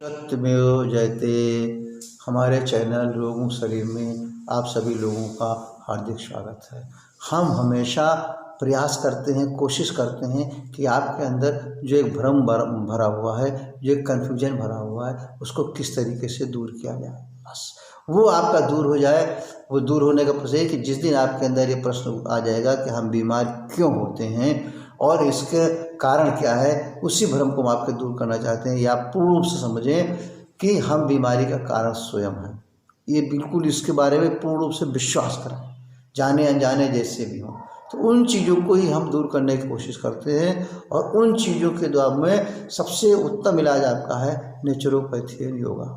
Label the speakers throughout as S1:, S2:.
S1: सत्यमेव जयते। हमारे चैनल रोगों शरीर में आप सभी लोगों का हार्दिक स्वागत है। हम हमेशा प्रयास करते हैं, कोशिश करते हैं कि आपके अंदर जो एक भ्रम भरा हुआ है, जो एक कन्फ्यूजन भरा हुआ है, उसको किस तरीके से दूर किया जाए। बस वो आपका दूर हो जाए। वो दूर होने का प्रोसेस कि जिस दिन आपके अंदर ये प्रश्न आ जाएगा कि हम बीमार क्यों होते हैं और इसके कारण क्या है, उसी भ्रम को हम आपके दूर करना चाहते हैं। या पूर्ण रूप से समझें कि हम बीमारी का कारण स्वयं हैं। ये बिल्कुल इसके बारे में पूर्ण रूप से विश्वास करें, जाने अनजाने जैसे भी हों। तो उन चीज़ों को ही हम दूर करने की कोशिश करते हैं और उन चीज़ों के द्वारा में सबसे उत्तम इलाज आपका है नेचुरोपैथी और योगा,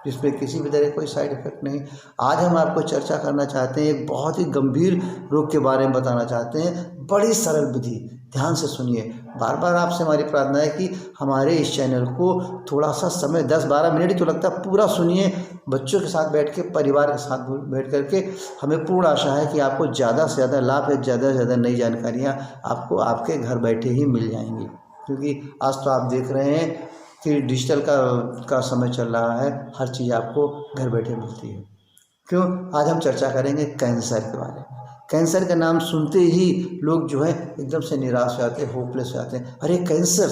S1: जिसमें किसी भी तरह कोई साइड इफेक्ट नहीं। आज हम आपको चर्चा करना चाहते हैं, एक बहुत ही गंभीर रोग के बारे में बताना चाहते हैं। बड़ी सरल विधि, ध्यान से सुनिए। बार बार आपसे हमारी प्रार्थना है कि हमारे इस चैनल को थोड़ा सा समय 10-12 मिनट ही तो लगता है, पूरा सुनिए। बच्चों के साथ बैठ के, परिवार के साथ बैठ करके हमें पूर्ण आशा है कि आपको ज़्यादा से ज़्यादा लाभ है, ज़्यादा से ज़्यादा नई जानकारियाँ आपको आपके घर बैठे ही मिल जाएंगी। क्योंकि आज तो आप देख रहे हैं कि डिजिटल का समय चल रहा है, हर चीज़ आपको घर बैठे मिलती है। क्यों? आज हम चर्चा करेंगे कैंसर के बारे में। कैंसर का नाम सुनते ही लोग जो है एकदम से निराश हो जाते हैं, होपलेस हो जाते हैं। अरे कैंसर,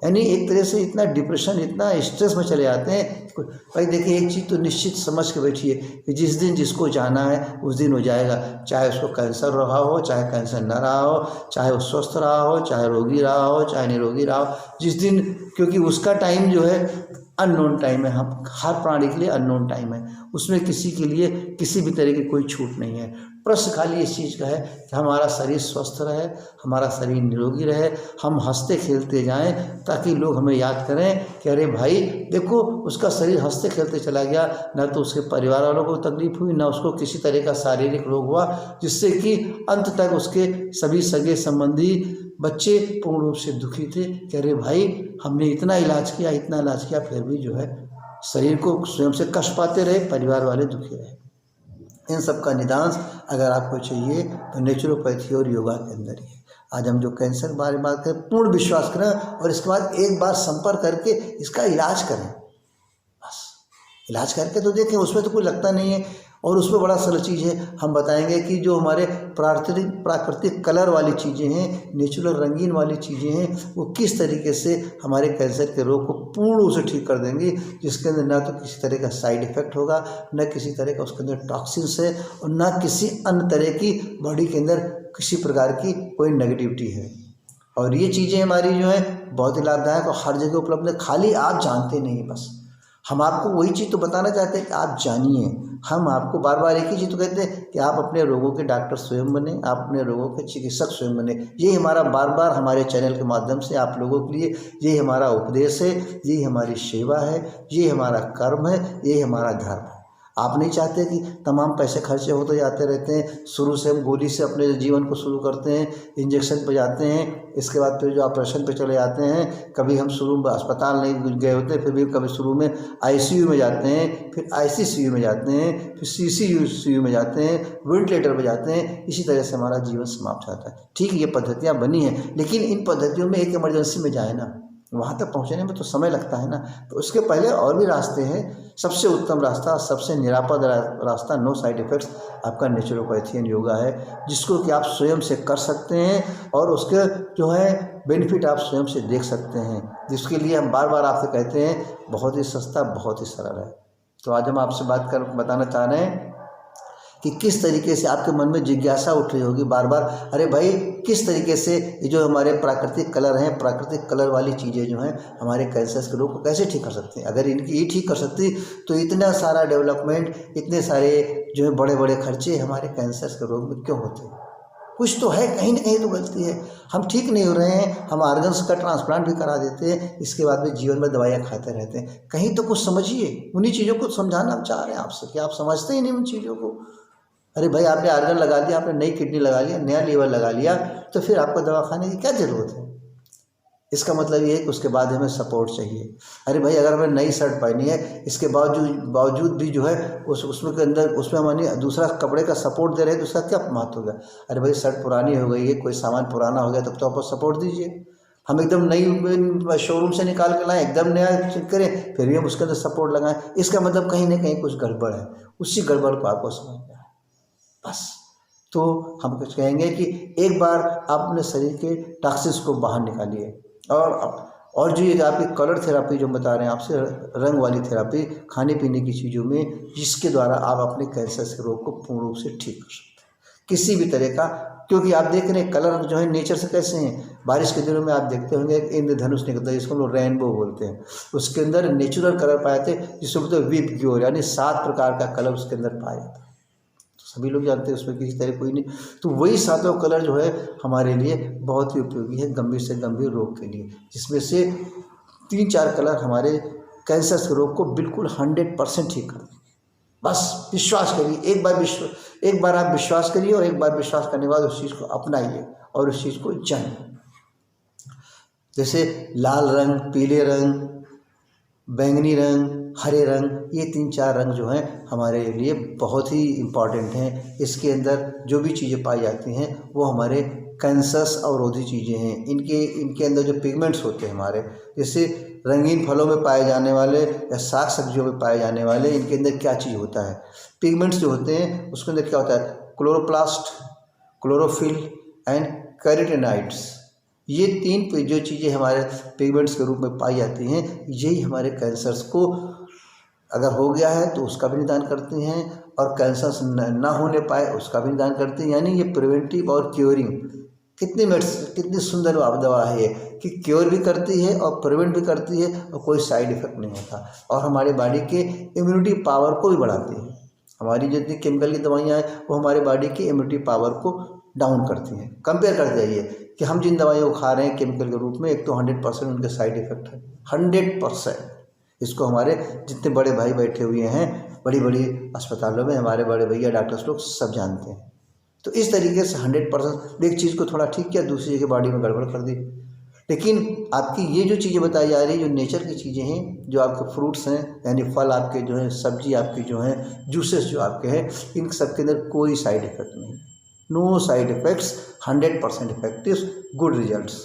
S1: यानी एक तरह से इतना डिप्रेशन, इतना स्ट्रेस में चले जाते हैं। भाई देखिए, एक चीज़ तो निश्चित समझ के बैठिए कि जिस दिन जिसको जाना है उस दिन हो जाएगा। चाहे उसको कैंसर रहा हो, चाहे कैंसर न रहा हो, चाहे वो स्वस्थ रहा हो, चाहे रोगी रहा हो, चाहे निरोगी रहा हो, जिस दिन, क्योंकि उसका टाइम जो है अननोन टाइम है। हम हर प्राणी के लिए अननोन टाइम है, उसमें किसी के लिए किसी भी तरह की कोई छूट नहीं है। प्रश्न खाली इस चीज़ का है कि हमारा शरीर स्वस्थ रहे, हमारा शरीर निरोगी रहे, हम हंसते खेलते जाएं, ताकि लोग हमें याद करें कि अरे भाई देखो, उसका शरीर हंसते खेलते चला गया, ना तो उसके परिवार वालों को तकलीफ हुई, ना उसको किसी तरह का शारीरिक रोग हुआ, जिससे कि अंत तक उसके सभी सगे संबंधी बच्चे पूर्ण रूप से दुखी थे कि अरे भाई हमने इतना इलाज किया, फिर भी जो है शरीर को स्वयं से कष्ट पाते रहे, परिवार वाले दुखी रहे। इन सब का निदान अगर आपको चाहिए तो नेचुरोपैथी और योगा के अंदर ही है। आज हम जो कैंसर के बारे में बात करें, पूर्ण विश्वास करें और इसके बाद एक बार संपर्क करके इसका इलाज करें। बस इलाज करके तो देखें, उसमें तो कोई लगता नहीं है। और उसमें बड़ा सरल चीज़ है, हम बताएंगे कि जो हमारे प्राकृतिक कलर वाली चीज़ें हैं, नेचुरल रंगीन वाली चीज़ें हैं, वो किस तरीके से हमारे कैंसर के रोग को पूर्ण रूप से ठीक कर देंगी, जिसके अंदर ना तो किसी तरह का साइड इफेक्ट होगा, न किसी तरह का उसके अंदर टॉक्सिन्स है, और ना किसी अन्य तरह की बॉडी के अंदर किसी प्रकार की कोई नेगेटिविटी है। और ये चीज़ें हमारी जो है बहुत ही लाभदायक और हर जगह उपलब्ध है, खाली आप जानते नहीं। बस हम आपको वही चीज़ तो बताना चाहते हैं कि आप जानिए। हम आपको बार बार एक ही चीज़ तो कहते हैं कि आप अपने रोगों के डॉक्टर स्वयं बने, आप अपने रोगों के चिकित्सक स्वयं बने। ये हमारा बार बार हमारे चैनल के माध्यम से आप लोगों के लिए ये हमारा उपदेश है, ये हमारी सेवा है, ये हमारा कर्म है, ये हमारा धर्म है। आप नहीं चाहते कि तमाम पैसे खर्चे होते जाते रहते हैं। शुरू से हम गोली से अपने जीवन को शुरू करते हैं, इंजेक्शन पे जाते हैं, इसके बाद फिर जो ऑपरेशन पे चले जाते हैं। कभी हम शुरू में अस्पताल नहीं गए होते, फिर भी कभी शुरू में आईसीयू में जाते हैं, फिर आईसीसीयू में जाते हैं, फिर सीसीयू में जाते हैं, वेंटिलेटर पे जाते हैं। इसी तरह से हमारा जीवन समाप्त होता है। ठीक है, ये पद्धतियाँ बनी हैं, लेकिन इन पद्धतियों में एक इमरजेंसी में जाए ना, वहाँ तक पहुँचने में तो समय लगता है ना। तो उसके पहले और भी रास्ते हैं। सबसे उत्तम रास्ता, सबसे निरापद रास्ता, नो साइड इफ़ेक्ट्स, आपका नेचुरोपैथी एंड योगा है, जिसको कि आप स्वयं से कर सकते हैं और उसके जो है बेनिफिट आप स्वयं से देख सकते हैं, जिसके लिए हम बार बार आपसे कहते हैं बहुत ही सस्ता, बहुत ही सरल है। तो आज हम आपसे बताना चाह रहे हैं कि किस तरीके से आपके मन में जिज्ञासा उठ रही होगी बार बार, अरे भाई किस तरीके से ये जो हमारे प्राकृतिक कलर हैं, प्राकृतिक कलर वाली चीज़ें जो हैं हमारे कैंसर के रोग को कैसे ठीक कर सकते हैं। अगर इनकी ये ठीक कर सकती तो इतना सारा डेवलपमेंट, इतने सारे जो है बड़े बड़े खर्चे हमारे कैंसर के रोग में क्यों होते। कुछ तो है, कहीं ना कहीं तो गलती है। हम ठीक नहीं हो रहे हैं, हम आर्गन्स का ट्रांसप्लांट भी करा देते हैं, इसके बाद भी जीवन में दवाइयाँ खाते रहते हैं। कहीं तो कुछ समझिए। उन्हीं चीज़ों को समझाना हम चाह रहे हैं आपसे कि आप समझते ही नहीं उन चीज़ों को। अरे भाई, आपने आर्गन लगा दिया, आपने नई किडनी लगा लिया, नया लीवर लगा लिया, तो फिर आपको दवा खाने की क्या ज़रूरत है। इसका मतलब ये है कि उसके बाद हमें सपोर्ट चाहिए। अरे भाई, अगर हमें नई शर्ट पहनी है, इसके बावजूद भी जो है उसमें के अंदर उसमें हमारे दूसरा कपड़े का सपोर्ट दे रहे हैं, तो उसका क्या महत्व होगा। अरे भाई, शर्ट पुरानी हो गई है, कोई सामान पुराना हो गया, तब तो आप सपोर्ट दीजिए। हम एकदम नई शोरूम से निकाल के लाएं, एकदम नया करें, फिर भी हम उसके अंदर सपोर्ट लगाएं, इसका मतलब कहीं ना कहीं कुछ गड़बड़ है। उसी गड़बड़ को आपको समझना है बस। तो हम कुछ कहेंगे कि एक बार आप अपने शरीर के टॉक्सिन्स को बाहर निकालिए। और जो ये आपकी कलर थेरापी जो बता रहे हैं आपसे, रंग वाली थेरापी खाने पीने की चीज़ों में, जिसके द्वारा आप अपने कैंसर के रोग को पूर्ण रूप से ठीक कर सकते हैं किसी भी तरह का। क्योंकि आप देख रहे हैं कलर जो है नेचर से कैसे हैं। बारिश के दिनों में आप देखते होंगे एक इंद्रधनुष निकलता है, जिसको हम लोग रेनबो बोलते हैं। उसके अंदर नेचुरल कलर पाए जाते हैं, जिसको बोलते हैं विप ग्योर, यानी 7 प्रकार का कलर उसके अंदर पाया जाता है। तो सभी लोग जानते हैं, उसमें किसी तरह कोई नहीं। तो वही 7 कलर जो है हमारे लिए बहुत ही उपयोगी है गंभीर से गंभीर रोग के लिए, जिसमें से 3-4 कलर हमारे कैंसर के रोग को बिल्कुल 100% ठीक कर देंगे। बस विश्वास करिए, एक बार आप विश्वास करिए, और एक बार विश्वास करने के बाद उस चीज़ को अपनाइए और उस चीज़ को जानिए। जैसे लाल रंग, पीले रंग, बैंगनी रंग, हरे रंग, ये 3-4 रंग जो हैं हमारे लिए बहुत ही इम्पॉर्टेंट हैं। इसके अंदर जो भी चीज़ें पाई जाती हैं वो हमारे कैंसर्स अवरोधी चीज़ें हैं। इनके अंदर जो पिगमेंट्स होते हैं हमारे, जैसे रंगीन फलों में पाए जाने वाले या साग सब्जियों में पाए जाने वाले, इनके अंदर क्या चीज़ होता है, पिगमेंट्स जो होते हैं उसके अंदर क्या होता है, क्लोरोप्लास्ट, क्लोरोफिल एंड कैरोटीनॉइड्स। ये 3 जो चीज़ें हमारे पिगमेंट्स के रूप में पाई जाती हैं, यही हमारे कैंसर्स को अगर हो गया है तो उसका भी निदान करती हैं, और कैंसर ना होने पाए उसका भी निदान करती हैं। यानी ये प्रिवेंटिव और क्योरिंग, कितनी सुंदर दवा है ये, कि क्योर भी करती है और प्रिवेंट भी करती है, और कोई साइड इफेक्ट नहीं होता, और हमारे बॉडी के इम्यूनिटी पावर को भी बढ़ाती है। हमारी जितनी केमिकल की दवाइयाँ हैं वो हमारे बॉडी की इम्यूनिटी पावर को डाउन करती हैं। कंपेयर कर जाइए कि हम जिन दवाइयों को खा रहे हैं केमिकल के रूप में, एक तो 100% उनके साइड इफेक्ट है, 100%। इसको हमारे जितने बड़े भाई बैठे हुए हैं बड़ी बड़ी अस्पतालों में, हमारे बड़े भैया डॉक्टर्स लोग सब जानते हैं। तो इस तरीके से 100% एक चीज़ को थोड़ा ठीक किया, दूसरी जगह बॉडी में गड़बड़ कर दी। लेकिन आपकी ये जो चीज़ें बताई जा रही है, जो नेचर की चीज़ें हैं, जो आपके फ्रूट्स हैं, यानी फल आपके जो हैं, सब्जी आपकी जो हैं, जूसेस जो आपके हैं, इन सब के अंदर कोई साइड इफेक्ट नहीं, no side effects, 100% effective, good results.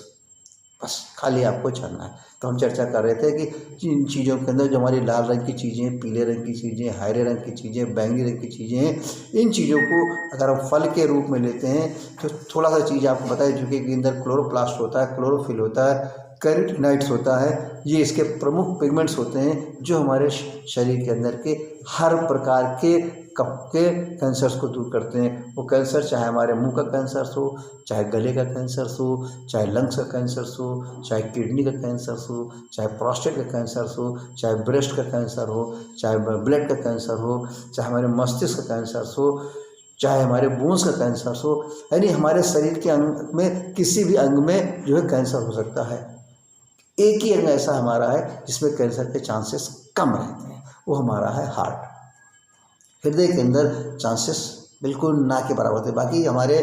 S1: बस खाली आपको चलना है। तो हम चर्चा कर रहे थे कि इन चीज़ों के अंदर जो हमारी लाल रंग की चीज़ें, पीले रंग की चीज़ें, हरे रंग की चीज़ें, बैंगनी रंग की चीज़ें हैं, इन चीज़ों को अगर हम फल के रूप में लेते हैं तो थोड़ा सा चीज़ आपको बता चुकी है कि अंदर क्लोरोप्लास्ट होता है, क्लोरोफिल होता है, कैरोटीनॉइड्स होता है। ये इसके प्रमुख पिगमेंट्स होते हैं जो हमारे शरीर के अंदर के हर प्रकार के कैंसर्स को दूर करते हैं। वो कैंसर चाहे हमारे मुंह का कैंसर हो, चाहे गले का कैंसर हो, चाहे लंग्स का कैंसर हो, चाहे किडनी का कैंसर हो, चाहे प्रोस्टेट का कैंसर हो, चाहे ब्रेस्ट का कैंसर हो, चाहे ब्लड का कैंसर हो, चाहे हमारे मस्तिष्क का कैंसर हो, चाहे हमारे बोन्स का कैंसर हो, यानी हमारे शरीर के अंग में किसी भी अंग में जो है कैंसर हो सकता है। एक ही अंग ऐसा हमारा है जिसमें कैंसर के चांसेस कम रहते हैं, वो हमारा है हार्ट। हृदय के अंदर चांसेस बिल्कुल ना के बराबर होते हैं। बाकी हमारे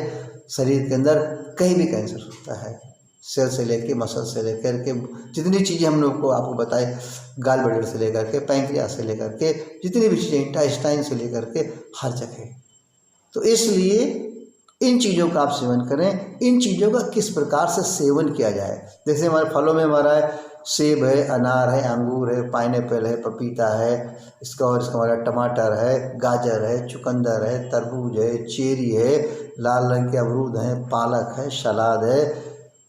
S1: शरीर के अंदर कहीं भी कैंसर होता है, सेल से लेके मसल से लेकर के जितनी चीज़ें हम लोग को आपको बताए, गाल ब्लैडर से लेकर के पैंक्रियास से लेकर के जितनी भी चीज़ें, इंटेस्टाइन से लेकर के हर जगह। तो इसलिए इन चीज़ों का आप सेवन करें। इन चीज़ों का किस प्रकार से सेवन किया जाए, जैसे हमारे फलों में हमारा है सेब है, अनार है, अंगूर है, पाइनएप्पल है, पपीता है, इसका हमारा टमाटर है, गाजर है, चुकंदर है, तरबूज है, चेरी है, लाल रंग के अमरूद हैं, पालक है, सलाद है,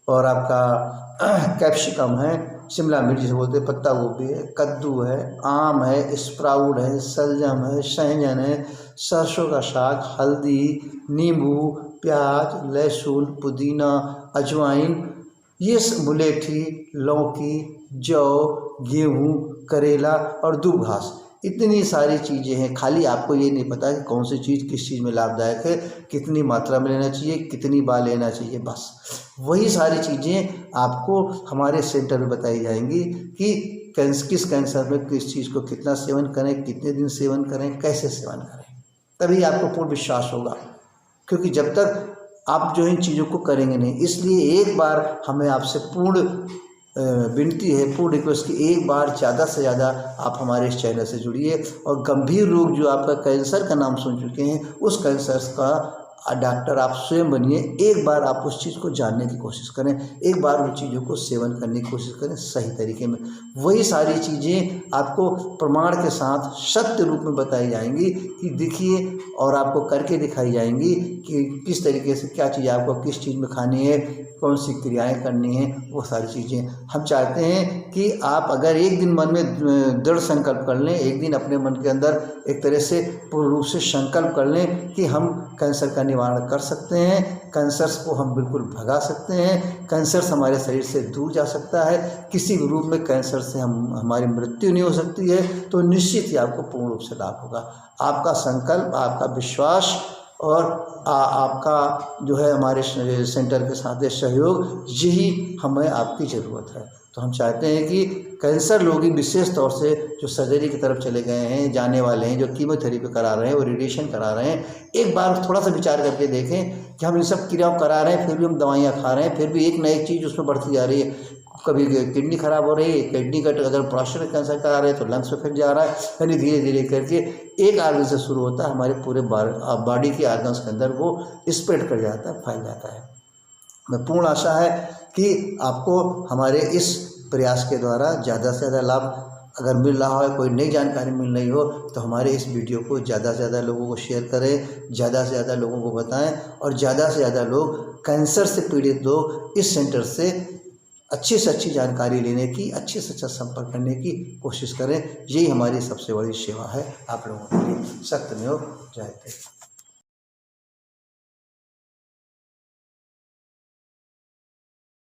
S1: और आपका कैप्सिकम है, शिमला मिर्च जिसे बोलते हैं, पत्ता गोभी है, कद्दू है, आम है, स्प्राउट है, शलजम है, सहजन है, सरसों का साग, हल्दी, नींबू, प्याज, लहसुन, पुदीना, अजवाइन, ये मुलेठी, लौकी, जौ, गेहूँ, करेला और दूब घास, इतनी सारी चीज़ें हैं। खाली आपको ये नहीं पता कि कौन सी चीज़ किस चीज़ में लाभदायक है, कितनी मात्रा में लेना चाहिए, कितनी बार लेना चाहिए। बस वही सारी चीज़ें आपको हमारे सेंटर में बताई जाएंगी कि किस कैंसर में किस चीज़ को कितना सेवन करें, कितने दिन सेवन करें, कैसे सेवन करें, तभी आपको पूर्ण विश्वास होगा। क्योंकि जब तक आप जो इन चीज़ों को करेंगे नहीं, इसलिए एक बार हमें आपसे पूर्ण विनती है, पूर्ण रिक्वेस्ट की, एक बार ज़्यादा से ज़्यादा आप हमारे इस चैनल से जुड़िए और गंभीर रोग जो आपका कैंसर का नाम सुन चुके हैं, उस कैंसर का डॉक्टर आप स्वयं बनिए। एक बार आप उस चीज़ को जानने की कोशिश करें, एक बार उन चीज़ों को सेवन करने की कोशिश करें सही तरीके में। वही सारी चीज़ें आपको प्रमाण के साथ सत्य रूप में बताई जाएंगी कि देखिए, और आपको करके दिखाई जाएंगी कि किस तरीके से क्या चीज़ आपको किस चीज़ में खानी है, कौन सी क्रियाएं करनी है, वो सारी चीज़ें। हम चाहते हैं कि आप अगर एक दिन मन में दृढ़ संकल्प कर लें, एक दिन अपने मन के अंदर एक तरह से पूर्ण रूप से संकल्प कर लें कि हम कैंसर का निवारण कर सकते हैं, कैंसर को हम बिल्कुल भगा सकते हैं, कैंसर हमारे शरीर से दूर जा सकता है, किसी भी रूप में कैंसर से हमारी मृत्यु नहीं हो सकती है, तो निश्चित ही आपको पूर्ण रूप से लाभ होगा। आपका संकल्प, आपका विश्वास और आपका जो है हमारे सेंटर के साथ सहयोग, यही हमें आपकी ज़रूरत है। तो हम चाहते हैं कि कैंसर रोगी विशेष तौर से जो सर्जरी की तरफ चले गए हैं, जाने वाले हैं, जो कीमोथेरेपी करा रहे हैं, वो रेडिएशन करा रहे हैं, एक बार थोड़ा सा विचार करके देखें कि हम इन सब क्रियाओं करा रहे हैं, फिर भी हम दवाइयाँ खा रहे हैं, फिर भी एक न एक चीज़ उसमें बढ़ती जा रही है। कभी किडनी खराब हो रही है, किडनी का अगर प्रोस्टेट कैंसर करा रहे हैं तो लंग्स में फिर जा रहा है, यानी धीरे धीरे करके एक आर्गन से शुरू होता है, हमारे पूरे बॉडी के आर्गन्स के अंदर वो स्प्रेड कर जाता है, फैल जाता है। मैं पूर्ण आशा है कि आपको हमारे इस प्रयास के द्वारा ज़्यादा से ज़्यादा लाभ अगर मिल रहा है, कोई नई जानकारी मिल रही हो, तो हमारे इस वीडियो को ज़्यादा से ज़्यादा लोगों को शेयर करें, ज़्यादा से ज़्यादा लोगों को बताएं और ज़्यादा से ज़्यादा लोग कैंसर से पीड़ित लोग इस सेंटर से अच्छी से अच्छी जानकारी लेने की, अच्छे से अच्छा संपर्क करने की कोशिश करें। यही हमारी सबसे बड़ी सेवा है आप लोगों के लिए। सत्यमेव जयते।